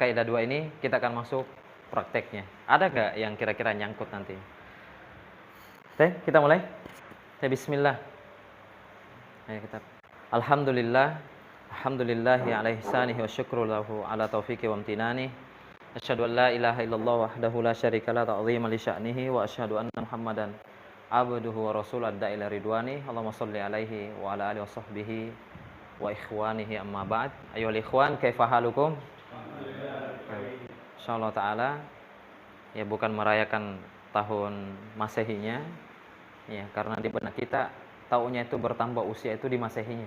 kaidah 2 ini kita akan masuk prakteknya. Ada nggak yang kira-kira nyangkut nanti? Oke, kita mulai. Bismillah. Ayo kita. Alhamdulillahi ala ihsanihi wa syukru lahu ala taufiqi wa amtinani. Asyhadu an la ilaha illallah wahdahu la syarika la ta'zima li sya'nihi wa asyhadu anna Muhammadan abduhu wa rasul adda ila ridwani. Allahumma shalli alaihi wa ala alihi wa sahbihi wa ikhwanihi amma ba'd. Ayyuhal ikhwan, kaifa halukum? Insyaallah taala ya bukan merayakan tahun Masehinya ya, karena di benak kita taunya itu bertambah usia itu di Masehinya.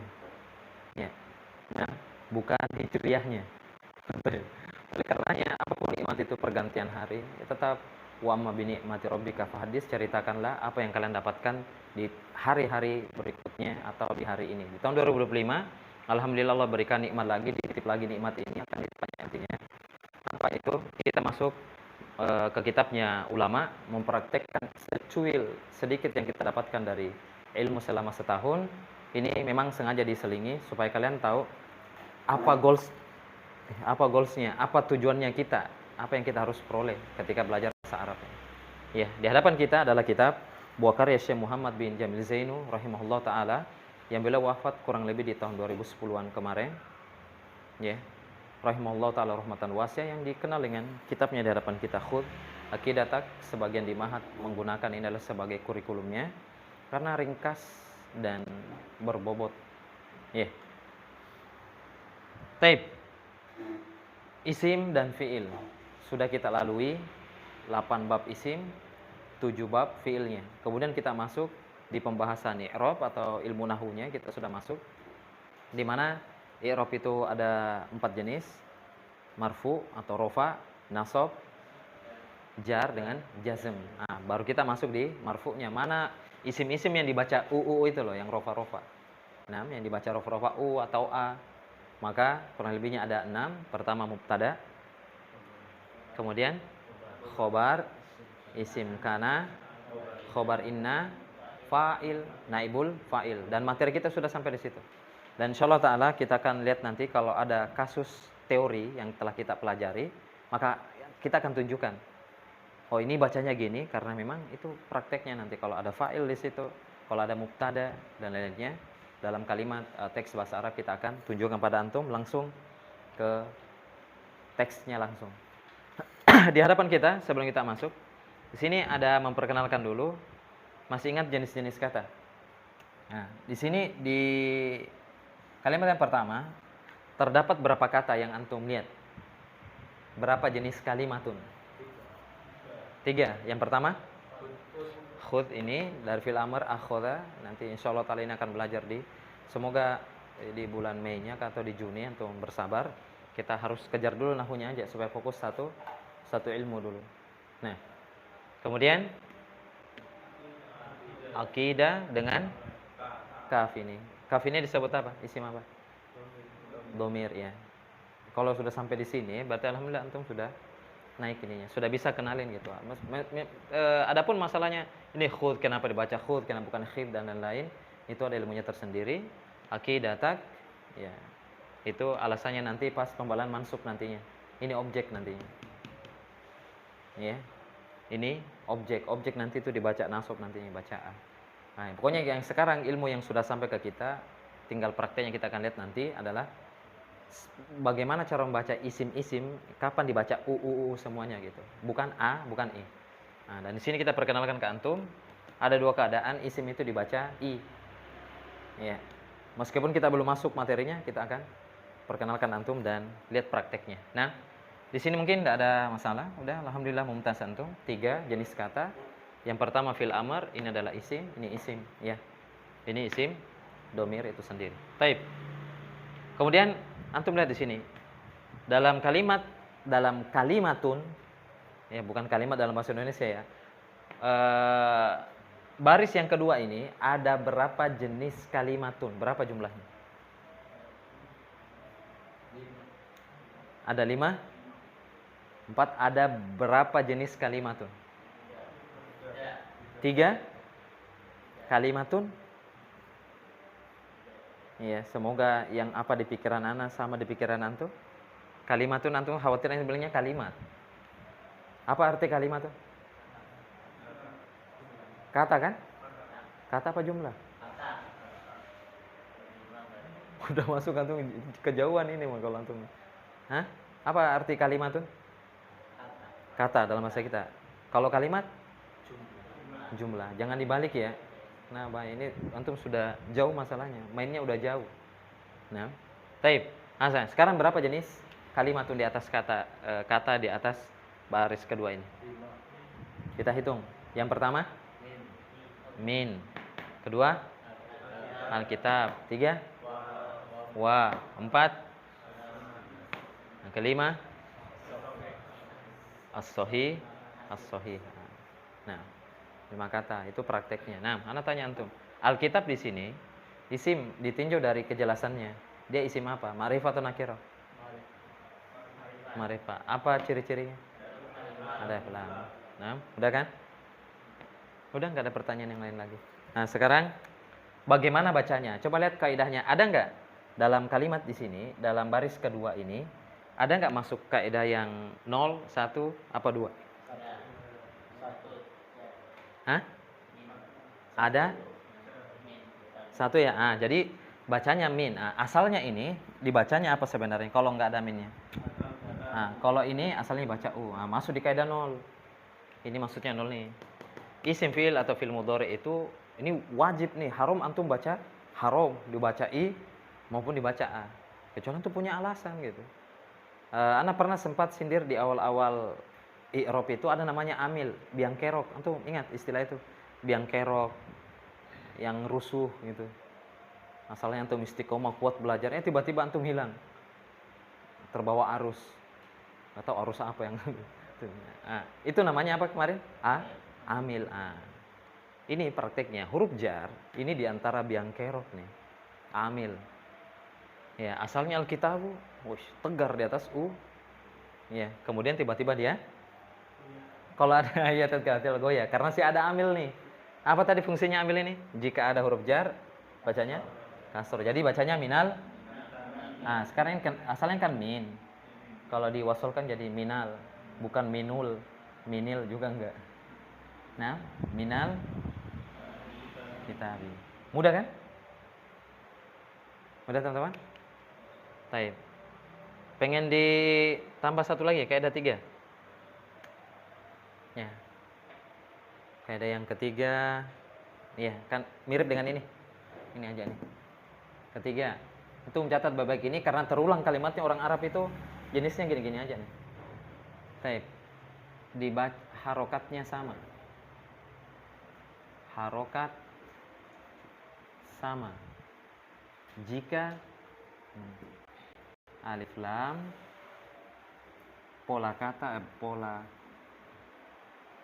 Ya. Nah, bukan hijriyahnya. Oleh karenanya apapun nikmat itu pergantian hari, ya tetap wa amma bi ni'mati rabbika fahaddits, ceritakanlah apa yang kalian dapatkan di hari-hari berikutnya atau di hari ini. Di tahun 2025, alhamdulillah Allah berikan nikmat lagi, dititip lagi nikmat ini akan ditanya nantinya. Apa itu? Kita masuk ke kitabnya ulama, mempraktekkan secuil sedikit yang kita dapatkan dari ilmu selama setahun. Ini memang sengaja diselingi supaya kalian tahu apa goalsnya, apa tujuannya kita, apa yang kita harus peroleh ketika belajar bahasa Arab. Ya, di hadapan kita adalah kitab buah karya Syekh Muhammad bin Jamil Zainu rahimahullah taala yang beliau wafat kurang lebih di tahun 2010-an kemarin. Ya. Rahimahullah taala rahmatan wasi'ah, yang dikenal dengan kitabnya di hadapan kita Khud Aqidatak. Sebagian di Mahat menggunakan ini adalah sebagai kurikulumnya karena ringkas dan berbobot. Ya. Taib. Isim dan fi'il sudah kita lalui 8 bab isim, 7 bab fi'ilnya. Kemudian kita masuk di pembahasan i'rab atau ilmu nahwunya, kita sudah masuk di mana i'rab itu ada 4 jenis: marfu atau rofa, nasab, jar dengan jazm. Nah, baru kita masuk di marfu'nya. Mana isim-isim yang dibaca uu itu loh, yang rofa-rofa. Nah, yang dibaca rofa-rofa u atau a. Maka kurang lebihnya ada 6. Pertama mubtada, kemudian khobar, isim kana, khobar inna, fa'il, naibul fa'il. Dan materi kita sudah sampai di situ. Dan insyaallah taala kita akan lihat nanti kalau ada kasus teori yang telah kita pelajari, maka kita akan tunjukkan, oh ini bacanya gini karena memang itu prakteknya. Nanti kalau ada fa'il di situ, kalau ada mubtada dan lainnya dalam kalimat teks bahasa Arab, kita akan tunjukkan pada antum langsung ke teksnya langsung. Di hadapan kita, sebelum kita masuk, di sini ada memperkenalkan dulu. Masih ingat jenis-jenis kata? Nah, di sini di kalimat yang pertama terdapat berapa kata yang antum lihat? Berapa jenis kalimatun? 3. Yang pertama khud, ini dari fil amr akhudha. Nanti insyaallah taala ini akan belajar semoga di bulan Mei-nya atau di Juni, untuk bersabar. Kita harus kejar dulu nahwunya aja supaya fokus satu ilmu dulu. Nah, kemudian aqidah dengan kaf ini. Kaf ini disebut apa? Isim apa? Domir ya. Kalau sudah sampai di sini berarti alhamdulillah antum sudah naik ininya, sudah bisa kenalin gitu. Adapun masalahnya ini khud, kenapa dibaca khud, kenapa bukan khid dan lain-lain, itu ada ilmunya tersendiri. Aqidatak ya, itu alasannya nanti pas pembalaan mansub nantinya. Ini objek nantinya. Ya. Ini objek nanti itu dibaca nasab nantinya, bacaan. Nah, pokoknya yang sekarang ilmu yang sudah sampai ke kita, tinggal prakteknya kita akan lihat nanti adalah bagaimana cara membaca isim-isim, kapan dibaca u semuanya gitu. Bukan a, bukan i. Nah, dan di sini kita perkenalkan ke antum, ada 2 keadaan isim itu dibaca i. Ya. Meskipun kita belum masuk materinya, kita akan perkenalkan antum dan lihat prakteknya. Nah, di sini mungkin tidak ada masalah. Udah alhamdulillah mumtaz antum. 3 jenis kata. Yang pertama fil amr, ini adalah isim, ini isim ya. Ini isim domir itu sendiri. Taib. Kemudian antum lihat di sini. Dalam kalimatun ya, bukan kalimat dalam bahasa Indonesia ya. Baris yang kedua ini ada berapa jenis kalimatun? Berapa jumlahnya? Ada 5? 4. Ada berapa jenis kalimatun? 3 kalimatun. Ya, semoga yang apa di pikiran ana sama di pikiran antum. Kalimat tuh antum khawatir yang bilangnya kalimat. Apa arti kalimat tuh? Kata kan? Kata apa jumlah? Udah masuk antum kejauhan ini mah kalau antum. Hah? Apa arti kalimat tuh? Kata dalam bahasa kita. Kalau kalimat? Jumlah. Jangan dibalik ya. Nah, ini antum sudah jauh masalahnya. Mainnya udah jauh. Nah, taib. Hasan, sekarang berapa jenis kalimat tuh di atas kata kata di atas baris kedua ini? Kita hitung. Yang pertama? Min. Kedua? Alkitab. Tiga? Wa. Empat? Yang kelima? As-Sahih. As-Sahih. Nah, 5 kata itu prakteknya. Nah, ana tanya antum. Alkitab di sini isim ditinjau dari kejelasannya. Dia isim apa? Ma'rifah atau nakirah? Ma'rifah. Apa ciri-cirinya? Ada lam. Nah, udah kan? Udah nggak ada pertanyaan yang lain lagi. Nah, sekarang bagaimana bacanya? Coba lihat kaidahnya. Ada nggak dalam kalimat di sini, dalam baris kedua ini, ada nggak masuk kaidah yang 0, 1, apa 2? Hah? Ada? 1 ya? Jadi bacanya min. Asalnya ini dibacanya apa sebenarnya kalau nggak ada minnya? Kalau ini asalnya baca u. Masuk di kaidah 0. Ini maksudnya 0 nih. Isim fi'il atau fi'il mudhari itu ini wajib nih, haram antum baca haram dibaca i maupun dibaca a. Kecuali antum punya alasan gitu. Ana pernah sempat sindir di awal-awal i'rab itu ada namanya amil, biang kerok. Antum ingat istilah itu? Biang kerok yang rusuh gitu. Asalnya antum istiqomah kuat belajarnya tiba-tiba antum hilang. Terbawa arus. Atau arus apa yang itu namanya apa kemarin? Amil. Ini prakteknya huruf jar ini diantara biang kerok nih. Amil. Ya, asalnya Alkitabu, tegar di atas u. Ya, kemudian tiba-tiba dia kalau ada ayat al goya karena si ada amil nih. Apa tadi fungsinya amil ini? Jika ada huruf jar bacanya kasr. Jadi bacanya minal. Sekarang kan asalnya kan min. Kalau diwasolkan jadi minal, bukan minul. Minil juga enggak. Nah, minal kitabi. Mudah kan? Mudah teman-teman? Taib. Pengen ditambah satu lagi kaidah 3. Ya. Kaidah yang ketiga, ya kan mirip dengan ini. Ini aja nih. Ketiga, itu mencatat baik-baik ini karena terulang kalimatnya orang Arab itu jenisnya gini-gini aja nih. Taib. Dibaca harokatnya sama. Harokat sama. Jika alif lam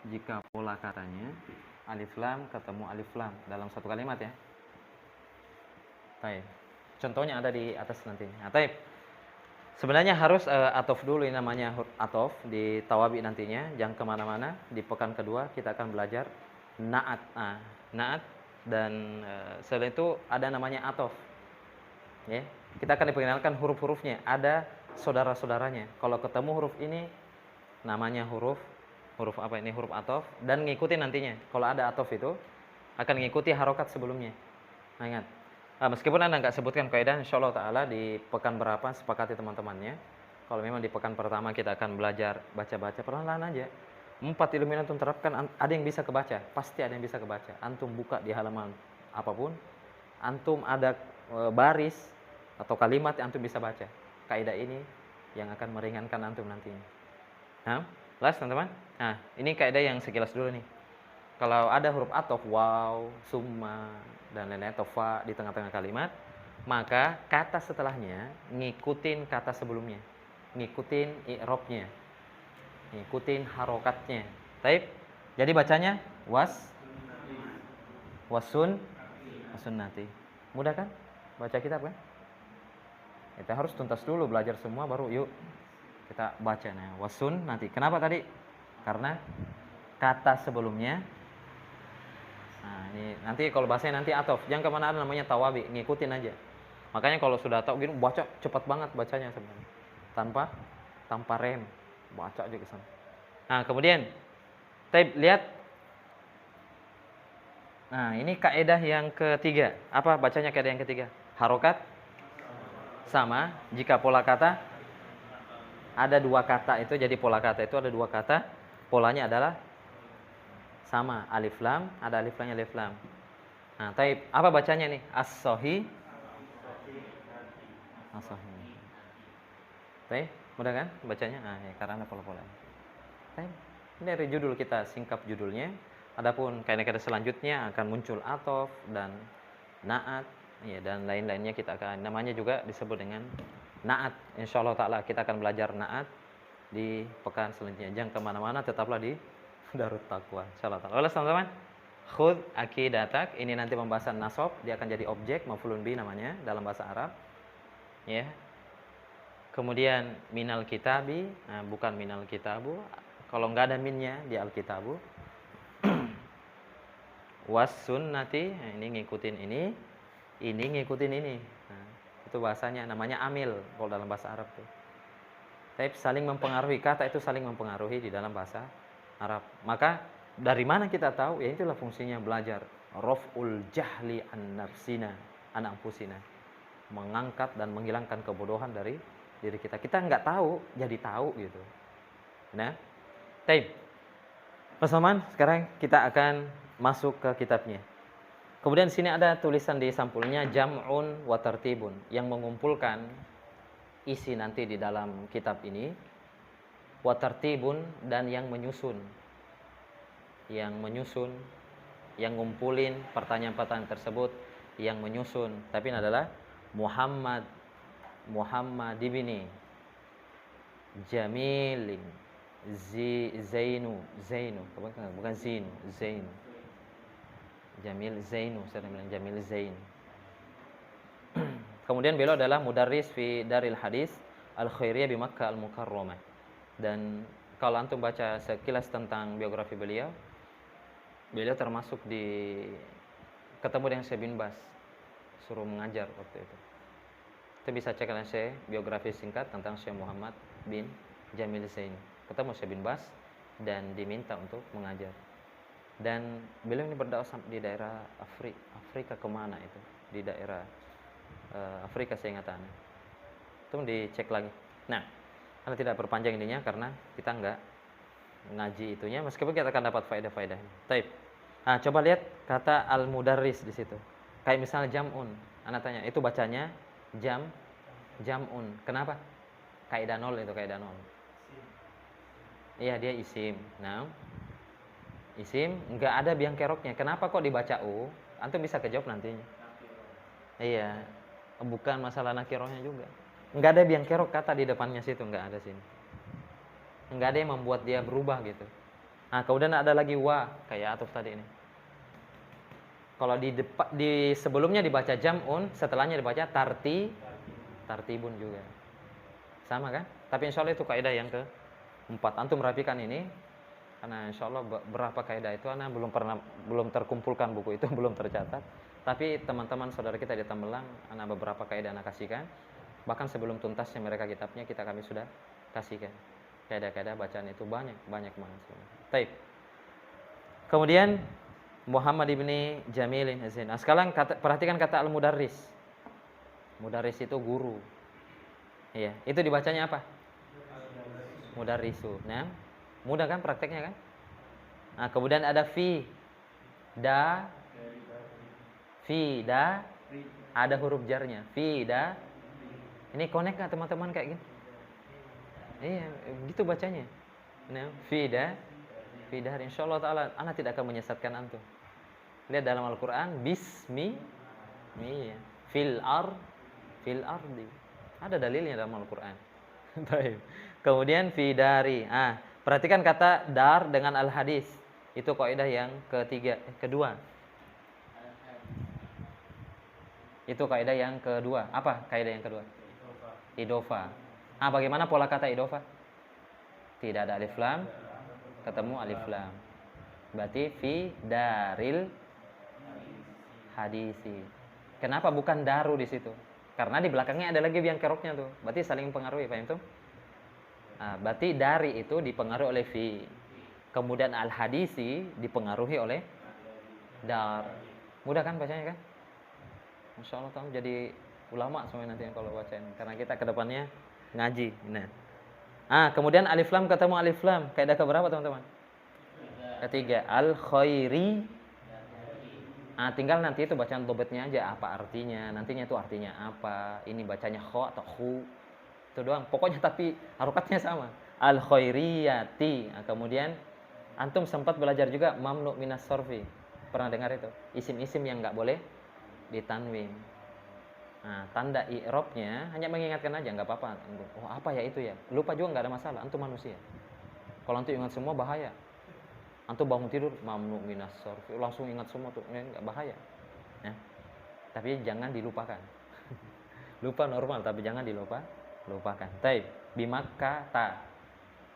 jika pola katanya alif lam ketemu alif lam dalam satu kalimat ya. Taib. Contohnya ada di atas nantinya. Taib. Sebenarnya harus atof dulu, ini namanya atof di tawabi nantinya. Jangan kemana-mana. Di pekan kedua kita akan belajar naat. Naat dan selain itu ada namanya atof. Ya, kita akan diperkenalkan huruf-hurufnya. Ada saudara-saudaranya. Kalau ketemu huruf ini namanya huruf apa ini? Huruf atof dan ngikuti nantinya. Kalau ada atof itu akan ngikuti harokat sebelumnya. Nah, ingat. Meskipun Anda nggak sebutkan kaidah, insyaallah taala di pekan berapa sepakati teman-temannya. Kalau memang di pekan pertama kita akan belajar baca-baca perlahan-lahan aja. 4 ilmu yang antum terapkan ada yang bisa kebaca, pasti ada yang bisa kebaca. Antum buka di halaman apapun, antum ada baris atau kalimat yang antum bisa baca. Kaidah ini yang akan meringankan antum nantinya. Nah, jelas teman-teman? Nah, ini kaidah yang sekilas dulu nih. Kalau ada huruf atof, waw, summa, dan lain-lain, atau fa di tengah-tengah kalimat, maka kata setelahnya ngikutin kata sebelumnya. Ngikutin i'robnya. Ngikutin harokatnya. Taib. Jadi bacanya wasun nati. Mudah kan? Baca kitab kan? Kita harus tuntas dulu belajar semua baru yuk kita baca. Nah, wasun nanti. Kenapa tadi? Karena kata sebelumnya. Nah, ini nanti kalau bahasanya nanti atof. Jangan kemana ada namanya tawabi, ngikutin aja. Makanya kalau sudah tahu gini baca cepat banget bacanya sebenarnya. Tanpa tanpa rem. Baca aja ke sana. Nah, kemudian lihat. Nah, ini kaidah yang ketiga. Apa bacanya kaidah yang ketiga? Harokat sama jika pola kata ada dua kata itu, jadi pola kata itu ada dua kata, polanya adalah sama, alif lam, ada alif lamnya alif lam. Nah, apa bacanya nih? As-sohi. As-sohi. Mudah kan bacanya? Nah, ya, karena ada pola-polanya. Ini dari judul kita, singkap judulnya. Adapun kaidah-kaidah selanjutnya akan muncul atof dan naat, ya, dan lain-lainnya kita akan, namanya juga disebut dengan naat. Insyaallah taala kita akan belajar naat di pekan selanjutnya. Jangan kemana-mana, tetaplah di Darut Taqwa. Insyaallah taala. Oleh teman-teman, khud aqidatak, ini nanti pembahasan nasab, dia akan jadi objek maf'ulun bi namanya dalam bahasa Arab. Ya. Kemudian minal kitabi, nah, bukan minal kitabu. Kalau nggak ada minnya di Alkitabu. Was sunnati, nah, ini ngikutin ini ngikutin ini. Nah, itu bahasanya namanya amil kalau dalam bahasa Arab tuh. Tapi saling mempengaruhi, kata itu saling mempengaruhi di dalam bahasa Arab. Maka dari mana kita tahu? Ya itulah fungsinya belajar. Raf'ul jahli an nafsina, an anfusina. Mengangkat dan menghilangkan kebodohan dari diri kita. Kita nggak tahu, jadi tahu gitu. Nah, teman-teman, sekarang kita akan masuk ke kitabnya. Kemudian di sini ada tulisan di sampulnya jam'un wa tartibun yang mengumpulkan isi nanti di dalam kitab ini, wa tartibun, dan yang menyusun. Yang menyusun, yang ngumpulin pertanyaan-pertanyaan tersebut, yang menyusun. Tapi ini adalah Muhammad ibni Jamilin Zainu, bukan Zainu, Zain. Jamil Zainu, saya bilang Jamil Zain. Kemudian beliau adalah mudarris fi Daril Hadis Al-Khairiyah di Makkah Al-Mukarramah. Dan kalau antum baca sekilas tentang biografi beliau termasuk ketemu dengan Syekh bin Bas, suruh mengajar waktu itu. Kita bisa cek dengan Syekh, biografi singkat tentang Syekh Muhammad bin Jamil Zain. Ketemu Syekh bin Bas dan diminta untuk mengajar. Dan beliau ini berdakwah di daerah Afrika kemana itu? Di daerah Afrika seingatannya. Itu dicek lagi. Nah, karena tidak perpanjang ininya karena kita enggak ngaji itunya, meskipun kita akan dapat faedah-faedahnya. Taib. Nah, coba lihat kata al-mudarris di situ. Kayak misalnya jam'un. Anak tanya, itu bacanya jam'un. Kenapa? Kaidah nol itu, kaidah nol. Iya, dia isim. Nah, isim nggak ada biang keroknya. Kenapa kok dibaca u? Antum bisa kejawab nantinya. Iya, bukan masalah nakirohnya juga. Nggak ada biang kerok kata di depannya situ, nggak ada sini. Nggak ada yang membuat dia berubah gitu. Nah, kemudian ada lagi wa, kayak atuf tadi ini. Kalau di sebelumnya dibaca jam'un, setelahnya dibaca tartibun juga. Sama kan? Tapi insya Allah itu kaidah yang keempat. Antum merapikan ini, karena insya Allah berapa kaidah itu ana belum terkumpulkan, buku itu belum tercatat. Tapi teman-teman saudara kita di Tembelang, ana beberapa kaidah ana kasihkan. Bahkan sebelum tuntasnya mereka kitabnya, kami sudah kasihkan. Kaidah-kaidah bacaan itu banyak banget. Baik. Kemudian Muhammad ibni Jamilin Zain. Nah, sekarang perhatikan kata al-mudarris. Mudarris itu guru. Iya, itu dibacanya apa? Mudarrisu. Nah, mudah kan prakteknya kan? Nah, kemudian ada fi, da, ada huruf jarnya. Fi, da. Ini connect nggak teman-teman kayak gini? Iya, gitu bacanya. Nah, fi, da, insyaallah taala ana tidak akan menyesatkan antum. Lihat dalam Al-Qur'an, bismi, iya, fil ardi. Ada dalilnya dalam Al-Qur'an. Baik. Kemudian fi dari. Perhatikan kata dar dengan al-hadis. Itu kaidah yang kedua. Itu kaidah yang kedua. Apa kaidah yang kedua? Idofa. Bagaimana pola kata idofa? Tidak ada alif lam, ketemu alif lam. Berarti fi daril hadisi. Kenapa bukan daru di situ? Karena di belakangnya ada lagi biang keroknya tuh. Berarti saling mempengaruhi, paham tuh? Berarti dari itu dipengaruhi oleh fi. Kemudian al-hadisi dipengaruhi oleh dar. Mudah kan bacanya kan? Masya Allah kamu jadi ulama semuanya nanti kalau bacain. Karena kita kedepannya ngaji. Nah. Kemudian alif lam ketemu alif lam. Kaidah keberapa teman-teman? Ketiga. Al-khairi. Tinggal nanti itu bacaan dobetnya aja. Apa artinya. Nantinya itu artinya apa. Ini bacanya kho atau khu. Itu doang. Pokoknya tapi harokatnya sama. Al-khairiyati. Kemudian antum sempat belajar juga mamnu minas sorfi. Pernah dengar itu? Isim-isim yang nggak boleh ditanwin. Tanda i'robnya hanya mengingatkan aja, nggak apa-apa. Oh apa ya itu ya? Lupa juga nggak ada masalah. Antum manusia. Kalau antum ingat semua bahaya. Antum bangun tidur mamnu minas sorfi, langsung ingat semua tuh, nggak bahaya. Ya. Tapi jangan dilupakan. Lupa normal, tapi jangan lupakan. Taib bimakkata.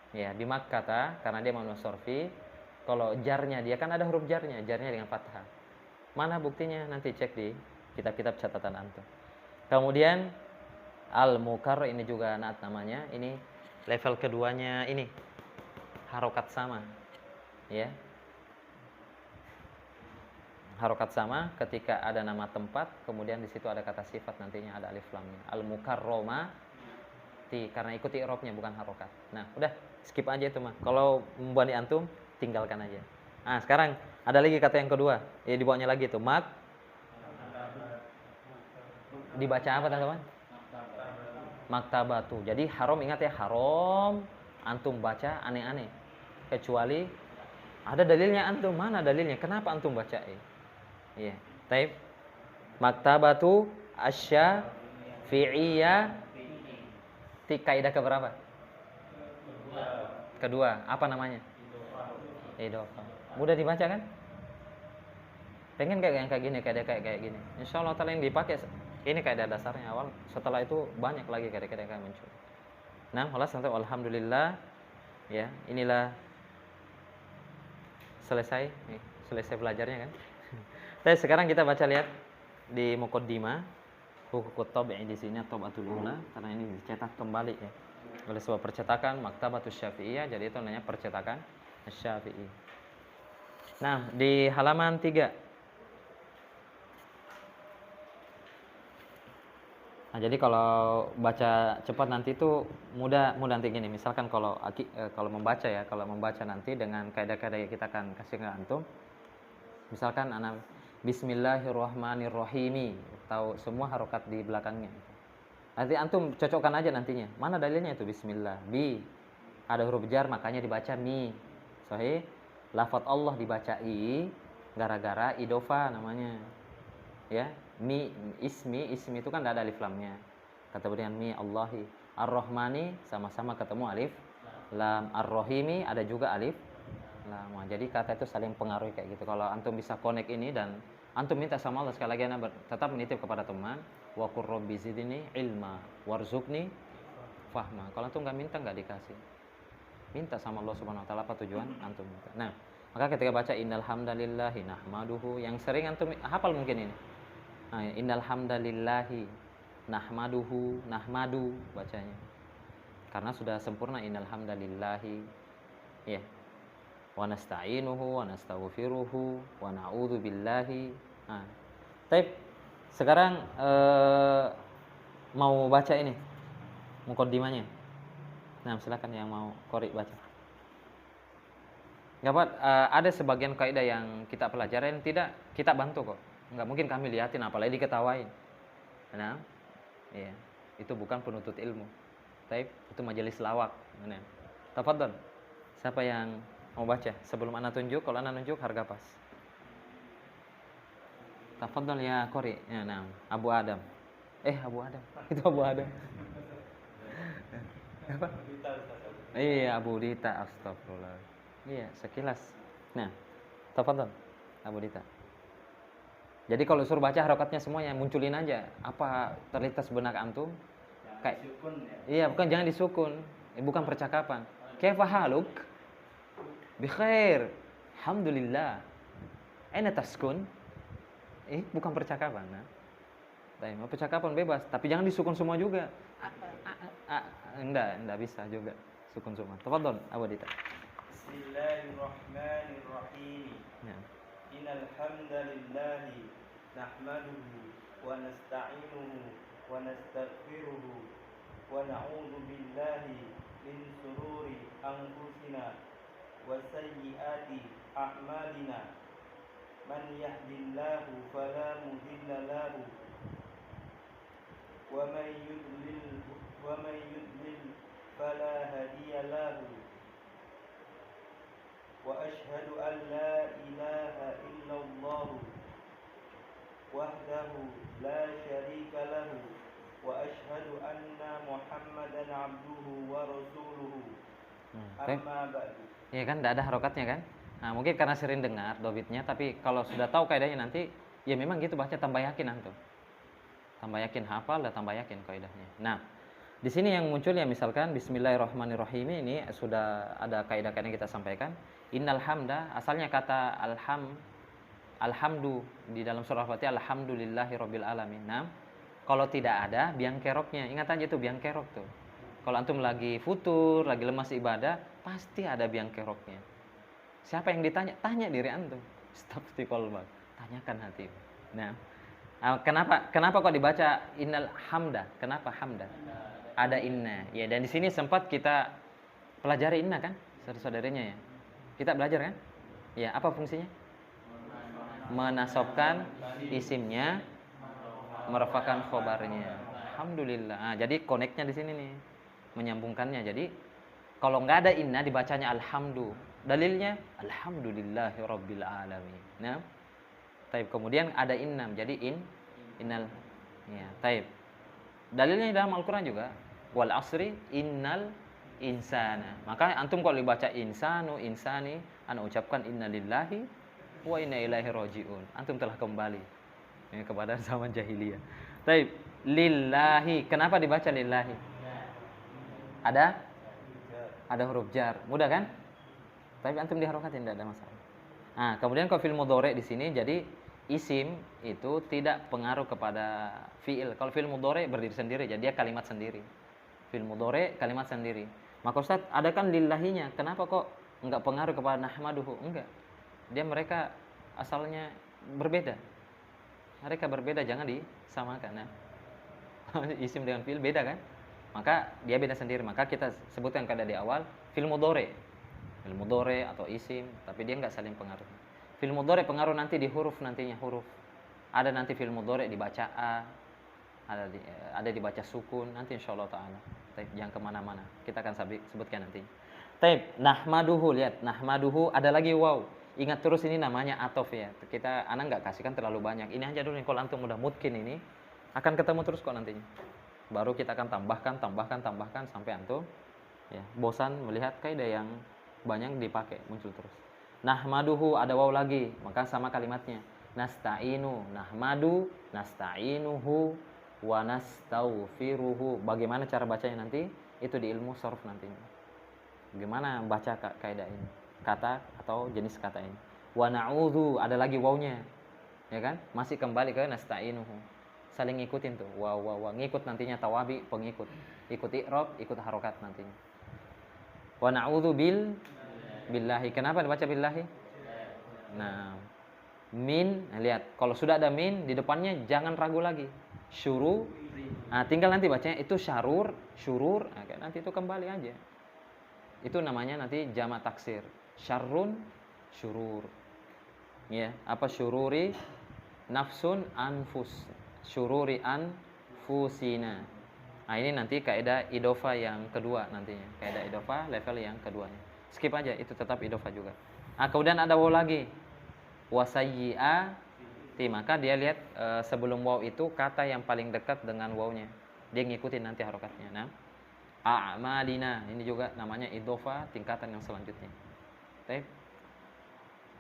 Ya bimakkata karena dia mamnu sorfi. Kalau jarnya dia kan ada huruf jarnya dengan fathah. Mana buktinya? Nanti cek di kitab-kitab catatan antum. Kemudian al-mukarrar ini juga naat namanya. Ini level keduanya ini harokat sama. Ya. Harokat sama ketika ada nama tempat, kemudian di situ ada kata sifat, nantinya ada alif lamnya. Al-mukarramati karena ikuti i'rabnya bukan harokat. Nah, udah skip aja itu mah. Kalau membani antum tinggalkan aja. Sekarang ada lagi kata yang kedua. Ya di bawahnya lagi itu dibaca apa teman-teman? Maktabatu. Jadi haram, ingat ya, haram antum baca aneh-aneh. Kecuali ada dalilnya antum. Mana dalilnya? Kenapa antum baca? Iya. Taib. Maktabatu asy-syafi'iyah. Kaidah keberapa? Kedua. Apa namanya? Idhofah. Mudah dibaca kan? Pengen kayak yang kayak gini, kayak gini. Insyaallah taala yang dipakai ini kaidah dasarnya awal. Setelah itu banyak lagi kaidah-kaidah yang muncul. Nah, alhamdulillah ya, inilah selesai belajarnya kan. Tapi sekarang kita baca lihat di muqaddimah hukuk tabi'i di sini Tabatul Ula karena ini dicetak kembali ya. Oleh sebuah percetakan Maktabatus Syafi'iyah, jadi itu namanya percetakan Syafi'i. Nah, di halaman 3. Nah, jadi kalau baca cepat nanti itu mudah nanti gini. Misalkan kalau membaca ya, kalau membaca nanti dengan kaidah-kaidah yang kita akan kasih ke antum. Misalkan anak Bismillahirrahmanirrahim, tahu semua harokat di belakangnya. Nanti antum cocokkan aja nantinya. Mana dalilnya itu Bismillah? Ada huruf jar makanya dibaca mi. Sahih. Lafaz Allah dibaca i gara-gara idofa namanya. Ya. Ismi itu kan tidak ada alif lamnya. Kemudian mi Allahi. Ar-Rahmani sama-sama ketemu alif lam. Ar-Rahimi ada juga alif lam. Jadi kata itu saling pengaruh kayak gitu. Kalau antum bisa connect ini dan antum minta sama Allah sekali lagi tetap menitip kepada teman, wa qur rabbi zidni ilma warzuqni fahma. Kalau antum enggak minta enggak dikasih. Minta sama Allah Subhanahu wa taala apa tujuan antum minta. Nah, maka ketika baca innal hamdalillahi nahmaduhu yang sering antum hafal mungkin ini. Innal hamdalillahi nahmadu bacanya. Karena sudah sempurna innal hamdalillahi. Ya. Wa nasta'inuhu wa nastaghfiruhu wa na'udzu billahi. Baik. Sekarang mau baca ini muqaddimahnya. Nah, silakan yang mau qori baca. Dapat ada sebagian kaidah yang kita pelajari yang tidak kita bantu kok. Enggak mungkin kami liatin apalagi diketawain. Nah, iya, itu bukan penuntut ilmu. Tapi itu majelis lawak. Nah, tafadhol. Siapa yang mau baca? Sebelum ana tunjuk, kalau ana nunjuk harga pas. Tafadhol ya qori. Ya, nah, Abu Adam. Abu Adam. Itu Abu Adam. Apa? Iya, Abu Dita, astagfirullah. Iya, sekilas. Nah, tafadhol Abu Dita. Jadi kalau suruh baca harokatnya semuanya munculin aja apa terlintas benak antum. Kayak disukun, ya? Iya, bukan jangan disukun. Bukan percakapan. Kaifa haluk? Bi khair. Alhamdulillah. Aina taskun? Bukan percakapan. Nah. Mau percakapan bebas, tapi jangan disukun semua juga. Enggak bisa juga. sukun semua. Tafadhol Abu Dita. Bismillahirrahmanirrahim. Ya. Innal hamdalillah nahmaduhu wa nasta'inuhu wa nastaghfiruhu wa na'udzu billahi min shururi anfusina wa sayyiati a'malina. Man yahdihillahu fala mudilla lahu wa man yudlil fala hadiya lahu. Wa ashhadu an la ilaha illallah wahdahu la syarika lahu wa ashhadu anna Muhammadan abduhu wa rasuluhu. Amma ba'du. Ya kan, tidak ada harokatnya kan? Nah, mungkin karena sering dengar dobitnya, tapi kalau sudah tahu kaidahnya nanti, ya memang gitu baca, tambah yakin antum. Tambah yakin hafal dan tambah yakin kaidahnya. Nah, di sini yang muncul ya misalkan Bismillahirrahmanirrahim ini sudah ada kaidah-kaidah yang kita sampaikan. Innal hamda, asalnya kata alhamdu di dalam surah Al-Fatihah, alhamdulillahirabbil alamin. Nah, kalau tidak ada biang keroknya, ingat aja itu biang kerok tuh. Kalau antum lagi futur, lagi lemas ibadah, pasti ada biang keroknya. Siapa yang ditanya? Tanya diri antum. Istafti qalbak. Tanyakan hati. Nah, kenapa kok dibaca innal hamda? Kenapa hamda? Ada inna. Ya, dan di sini sempat kita pelajari inna kan? Saudara-saudarinya ya. Kita belajar kan? Ya, apa fungsinya? Menasobkan isimnya, merafakan khobarnya. Alhamdulillah. Nah, jadi koneknya di sini nih. Menyambungkannya. Jadi kalau nggak ada inna dibacanya alhamdu. Dalilnya alhamdulillahirabbil alamin. Nah, taib. Kemudian ada innam. Jadi innal ya, taib. Dalilnya dalam Al-Qur'an juga wal asri innal insana. Maka antum kalau dibaca insanu, insani, ana ucapkan innalillahi wa inna ilaihi rajiun. Antum telah kembali ya, kepada zaman jahiliyah. Taib. Lillahi. Kenapa dibaca lillahi? Ada huruf jar. Mudah kan? Tapi antum diharokatin tidak ada masalah. Nah, kemudian kalau fi'il mudhari di sini jadi isim itu tidak pengaruh kepada fi'il. Kalau fi'il mudhari berdiri sendiri, jadi dia kalimat sendiri. Fi'il mudhari kalimat sendiri. Maka Ustaz, ada kan lillahinya. Kenapa kok enggak pengaruh kepada nahmaduhu? Enggak. Mereka asalnya berbeda. Mereka berbeda, jangan disamakan. Nah, isim dengan fi'il beda kan? Maka dia beda sendiri. Maka kita sebutkan kada di awal fi'il mudhari. Fi'il mudhari atau isim, tapi dia enggak saling pengaruh. Fi'il mudhari pengaruh nanti di huruf nantinya, huruf. Ada nanti fi'il mudhari dibaca a, ada dibaca sukun, nanti insyaallah taala. Taib, jangan kemana-mana. Kita akan sebutkan nanti. Taib, nahmaduhu, lihat, nahmaduhu ada lagi waw. Ingat terus ini namanya atof ya. Anak enggak kasihkan terlalu banyak. Ini aja dulu nih, kalau antum udah mungkin ini akan ketemu terus kok nantinya. Baru kita akan tambahkan sampai antum ya bosan melihat kaidah yang banyak dipakai muncul terus. Nahmaduhu ada waw lagi, maka sama kalimatnya. Nasta'inu, nahmadu, nasta'inuhu, wa nastaghfiruhu. Bagaimana cara bacanya nanti? Itu di ilmu sharf nantinya. Bagaimana baca kaidah ini? Kata atau jenis kata ini. Wa na'udzu ada lagi wawnya. Ya kan? Masih kembali ke nasta'inuhu. Saling ngikutin tuh. Waw. Ngikut nantinya tawabi, pengikut. Ikut i'rab, ikut harokat nantinya. Wa na'udzu billahi. Kenapa dibaca billahi? Nah, min, lihat, kalau sudah ada min di depannya jangan ragu lagi. Syuru. Nah, tinggal nanti bacanya itu syurur. Nah, nanti itu kembali aja. Itu namanya nanti jamak taksir. Syarrun, syurur. Ya, apa syururi? Nafsun, anfus. Syururi anfusina. Nah, ini nanti kaidah idofa yang kedua nantinya. Kaidah idofa level yang keduanya. Skip aja, itu tetap idofa juga. Nah, kemudian ada waw lagi. Wasayyi'ati. Maka dia lihat sebelum waw itu kata yang paling dekat dengan wawnya. Dia ngikutin nanti harokatnya. Nah, a'malina. Ini juga namanya idofa tingkatan yang selanjutnya. Baik.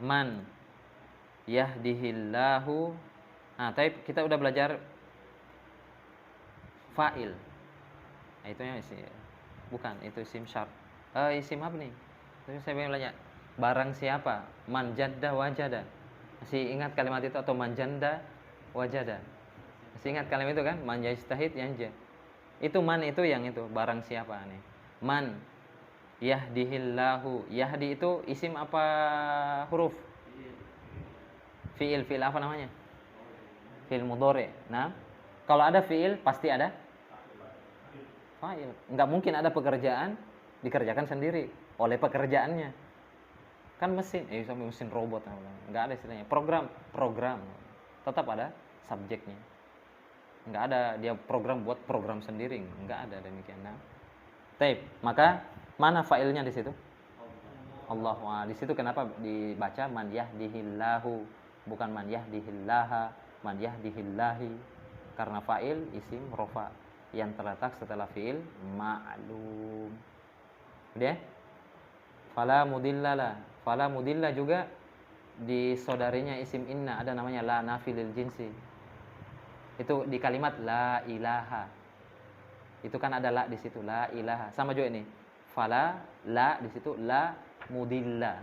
Man yahdihillahu. Nah, taib kita udah belajar fa'il. Nah, itu ya bukan, itu isim syart. Isim apa nih? Terus saya ingin tanya, barang siapa? Man jadda wajada. Masih ingat kalimat itu atau man janda wajada? Masih ingat kalimat itu kan? Man yajtahid yanja. Itu man itu yang itu, barang siapa nih? Man Yahdihillahu. Yahdi itu isim apa huruf? Fiil. Fiil apa namanya? Fiil mudhari. Nah, kalau ada fiil pasti ada fa'il. Enggak mungkin ada pekerjaan dikerjakan sendiri oleh pekerjaannya. Kan mesin, sampai mesin robot, enggak ada istilahnya. Program. Tetap ada subjeknya. Enggak ada dia program buat program sendiri, enggak ada demikian. Nah, taib. Maka mana fa'ilnya di situ? Allah. Wah, di situ kenapa dibaca man yahdihillahu, bukan man yahdihillaha, man yahdihillahi? Karena fa'il isim rofa yang terletak setelah fi'il ma'lum. Udah? Fala mudillala. Fala mudilla juga di saudarinya isim inna ada namanya la nafi lil jinsi. Itu di kalimat la ilaha. Itu kan ada la di situ, la ilaha. Sama juga ini. Fala la di situ la mudilla.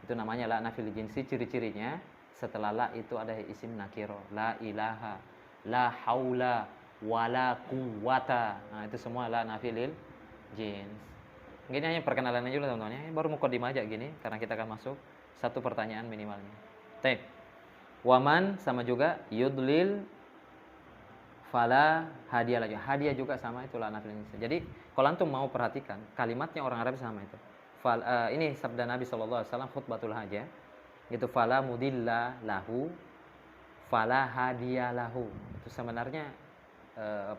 Itu namanya la nafi lil jinsi, ciri-cirinya setelah la itu ada isim nakiro. La ilaha, la haula, wala quwata. Nah, itu semua la nafi lil jins. Gini hanya perkenalannya dulu teman-teman. Baru mukadimah aja gini karena kita akan masuk satu pertanyaan minimalnya. Baik. Waman sama juga yudlil fala hadiah lagi. Hadiah juga sama itu la nafi lil jins. Jadi kalau antum mau perhatikan kalimatnya orang Arab sama itu. Ini sabda Nabi SAW khutbatul hajah. Itu fala mudilla lahu fala hadiah lahu. Itu sebenarnya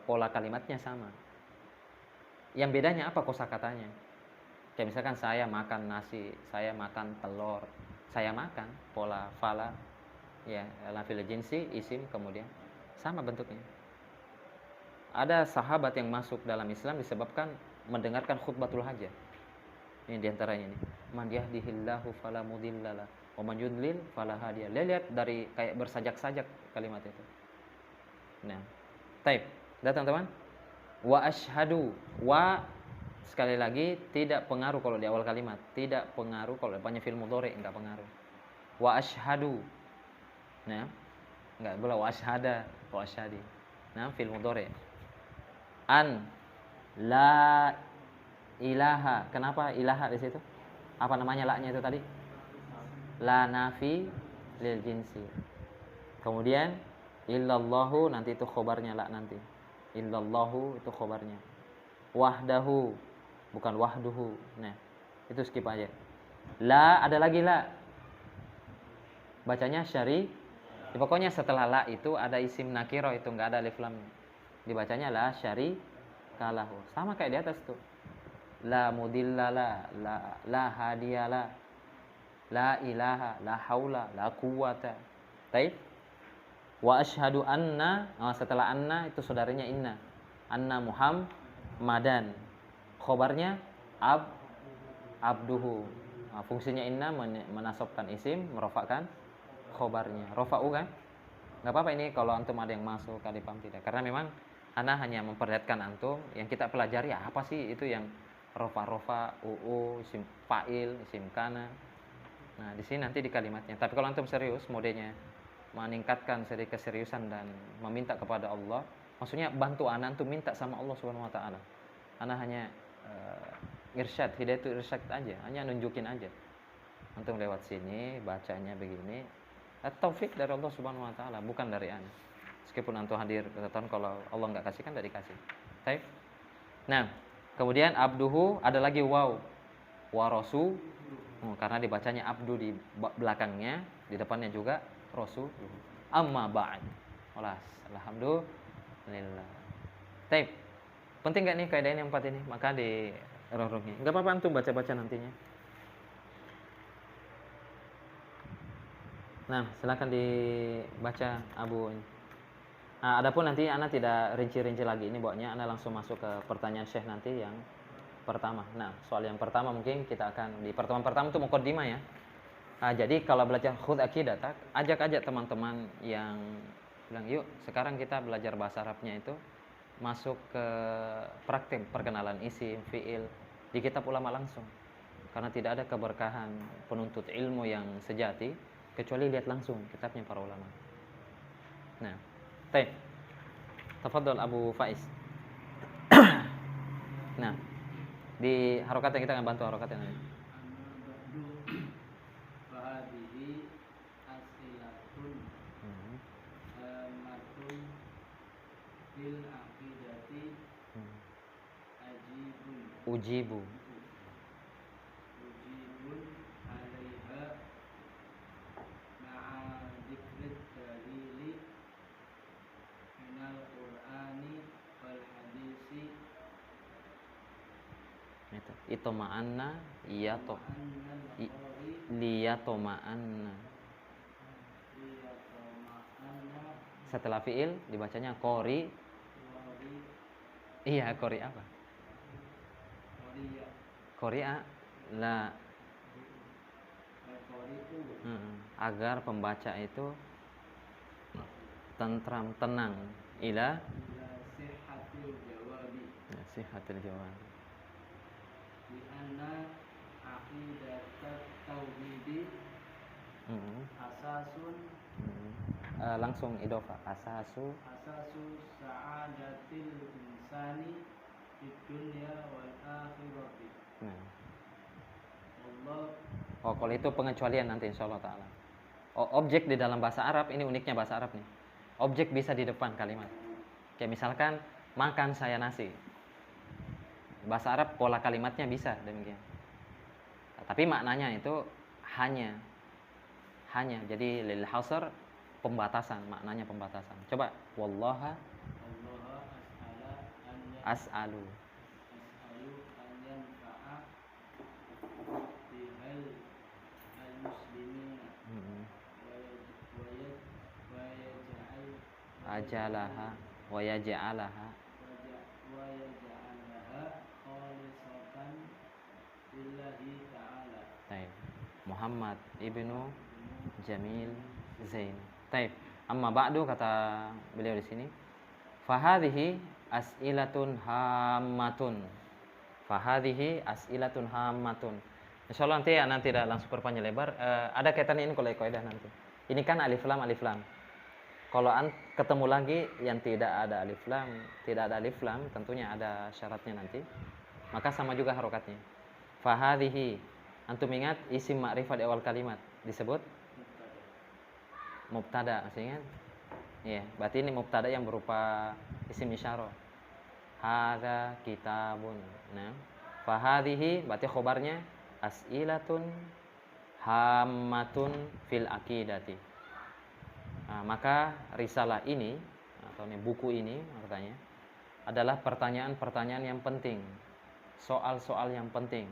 pola kalimatnya sama. Yang bedanya apa kosakatanya? Kayak misalkan saya makan nasi, saya makan telur, saya makan, pola fala ya la fil jinsi isim kemudian sama bentuknya. Ada sahabat yang masuk dalam Islam disebabkan mendengarkan khutbatul hajah. Ini diantaranya ini. Man yahdihillahu fala mudhillalah wa man yudlil fala hadiya. Lihat dari kayak bersajak-sajak kalimat itu. Nah, taib. Dah teman-teman. Wa asyhadu. Wa sekali lagi tidak pengaruh kalau di awal kalimat, tidak pengaruh kalau depannya fi'il mudhari, enggak pengaruh. Wa asyhadu. Nah, enggak boleh wa asyhada, wa asyhadi. Nah, fi'il mudhari. An la ilaha. Kenapa ilaha di situ? Apa namanya la-nya itu tadi? La nafi lil jinsi. Kemudian illallahu nanti itu khobarnya la nanti. Illallahu itu khobarnya. Wahdahu bukan wahduhu. Nah, itu skip aja. La ada lagi la. Bacanya syari. Ya, pokoknya setelah la itu ada isim nakiro itu enggak ada alif lam. Dibacanya la syari kalahu. Sama kayak di atas tuh. La mudillala, la hadiyala, la ilaha, la haula, la quwata. Baik. Wa asyhadu anna, setelah anna itu saudaranya inna. Anna Muhammadan. Khobarnya abduhu. Fungsinya inna menasabkan isim, merofakkan khobarnya. Rofa'u kan? Enggak apa-apa ini kalau antum ada yang masuk, ada paham tidak. Karena memang ana hanya memperlihatkan antum yang kita pelajari apa sih itu yang rofa, isim fa'il, isim kana. Nah, di sini nanti di kalimatnya. Tapi kalau antum serius modenya meningkatkan seri keseriusan dan meminta kepada Allah, maksudnya bantu ana antum minta sama Allah Subhanahu wa taala. Ana hanya irsyad, hidayatul irsyad aja, hanya nunjukin aja. Antum lewat sini bacanya begini. Taufik dari Allah Subhanahu wa taala, bukan dari ana. Meskipun antum hadir tahun kalau Allah enggak kasih kan enggak dikasih. Baik. Nah, kemudian abduhu ada lagi waw. Wa rasul. Karena dibacanya abdu di belakangnya, di depannya juga rasul. Amma ba'd. Alhamdulillah. Baik. Penting enggak nih kaidah yang 4 ini? Maka di roh-rohnya. Enggak apa-apa antum baca-baca nantinya. Nah, silakan dibaca Abu. Nah, adapun nanti ana tidak rinci-rinci lagi ini bawanya, ana langsung masuk ke pertanyaan Syekh nanti yang pertama. Nah, soal yang pertama mungkin kita akan di pertemuan pertama itu muqaddimah ya. Nah, jadi kalau belajar khud aqidatak, ajak teman-teman yang bilang, "Yuk, sekarang kita belajar bahasa Arabnya itu masuk ke praktik perkenalan isim, fiil di kitab ulama langsung." Karena tidak ada keberkahan penuntut ilmu yang sejati kecuali lihat langsung kitabnya para ulama. Nah, tafadhol Abu Faiz. Nah, Di harokatnya kita akan bantu harokatnya nanti. Fahadihi as'ilatun matun fil aqidati Ujibu. ujibun alaiha ma'a dzikrit dalili minal qur'ani wal hadisi Itu ma'anna iya to annal qari liyatoma'anna. liyatama'anna Setelah fiil dibacanya qori. qari Iya, qori apa? qariya Qori'a la qari'u agar pembaca itu tentram, tenang ila ila sihhatil jawabi sihatil jawab. di anna aqidatat tauhidi asasun Langsung idofa asasu asasu sa'adatil insani fid dunya wal akhirati. nah. Allah Oh, kalau itu pengecualian nanti insyaallah taala. Oh, objek di dalam bahasa Arab ini uniknya bahasa Arab nih. Objek bisa di depan kalimat. Kayak misalkan makan saya nasi. Bahasa Arab pola kalimatnya bisa demikian. Tapi maknanya itu hanya. Jadi lil hasr pembatasan, maknanya pembatasan. Coba wallaha Allah as'alu. as'alu an yanfa'a bihal al-muslimina wa yaj'al Ajalaha wa yaj'alaha. wa yaj'alaha khalisatan lillahi ta'ala. Taib. Muhammad ibnu Jamil Zain. Taib. Amma ba'du, kata beliau di sini, fahadhihi as'ilatun hammatun. Fahadhihi as'ilatun hammatun. Insyaallah nanti tidak langsung berpanjang lebar. Ada kaitannya ini kalau kaidah nanti. Ini kan alif lam. Kalau ketemu lagi yang tidak ada alif lam, tentunya ada syaratnya nanti. Maka sama juga harokatnya. Fahadhihi, antum ingat isim ma'rifat di awal kalimat disebut mubtada, masih ingat? Iya, berarti ini mubtada yang berupa isim isyarah. Hadza kitabun. Nah, fahadhihi berarti khobarnya as'ilatun hammatun fil aqidati. Nah, maka risalah ini atau buku ini katanya adalah pertanyaan-pertanyaan yang penting, soal-soal yang penting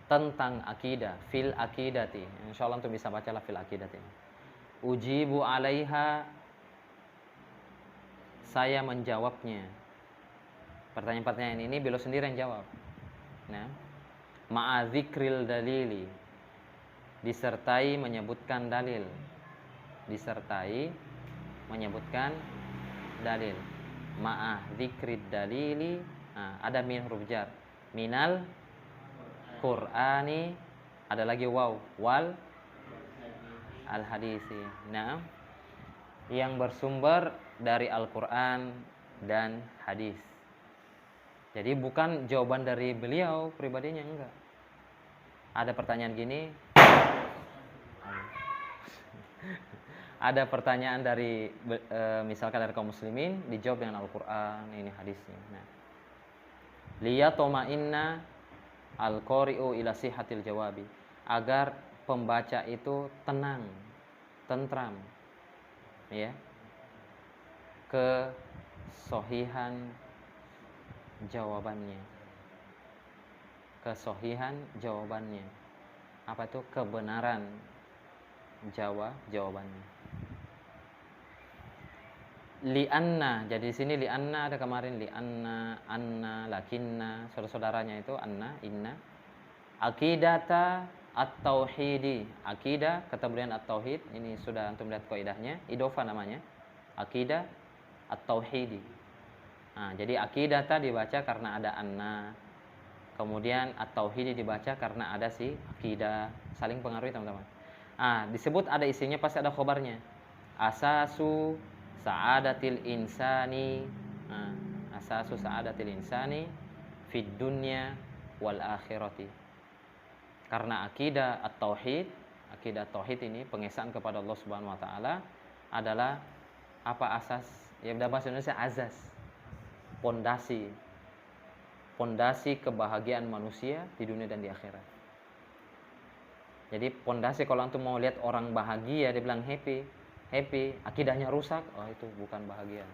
tentang akidah, fil aqidati. Insyaallah untuk bisa bacalah fil aqidati. Ujibu alaiha, saya menjawabnya. Pertanyaan-pertanyaan ini beliau sendiri yang jawab. Nah, ma'a dzikril dalili, disertai menyebutkan dalil. Ma'a dzikrid dalili, ada min huruf jar. Minal Qur'ani, ada lagi waw, wal al-hadisi. Nah, yang bersumber dari Al-Qur'an dan hadis. Jadi bukan jawaban dari beliau pribadinya, enggak. Ada pertanyaan gini. Ada pertanyaan dari misalkan dari kaum muslimin, dijawab dengan Al-Qur'an, ini hadisnya. Nah, liyatma'inna al-qari'u ila sihhatil jawabi, agar pembaca itu tenang, tentram, ya, kesohihan jawabannya. Apa itu? Kebenaran jawabannya. Li'anna, jadi di sini li'anna ada kemarin, li'anna, anna, lakinna, saudara-saudaranya itu anna, inna. Aqidata at-tauhidi, akidah keterbelian at-tauhid, ini sudah antum lihat kaidahnya, idofa namanya, akidah at-tauhidi. Nah, jadi akidata dibaca karena ada anna, kemudian at-tauhidi dibaca karena ada si akidah, saling pengaruhi teman-teman. Disebut ada isinya pasti ada khobarnya. Asasu sa'adatil insani, asasu sa'adatil insani fid dunya wal akhirati. Karena akidah tauhid ini pengesaan kepada Allah Subhanahu wa taala adalah apa asas? Ya dalam bahasa Indonesia azas. Pondasi kebahagiaan manusia di dunia dan di akhirat. Jadi pondasi kalau antum mau lihat orang bahagia dia bilang happy, akidahnya rusak, oh itu bukan bahagia.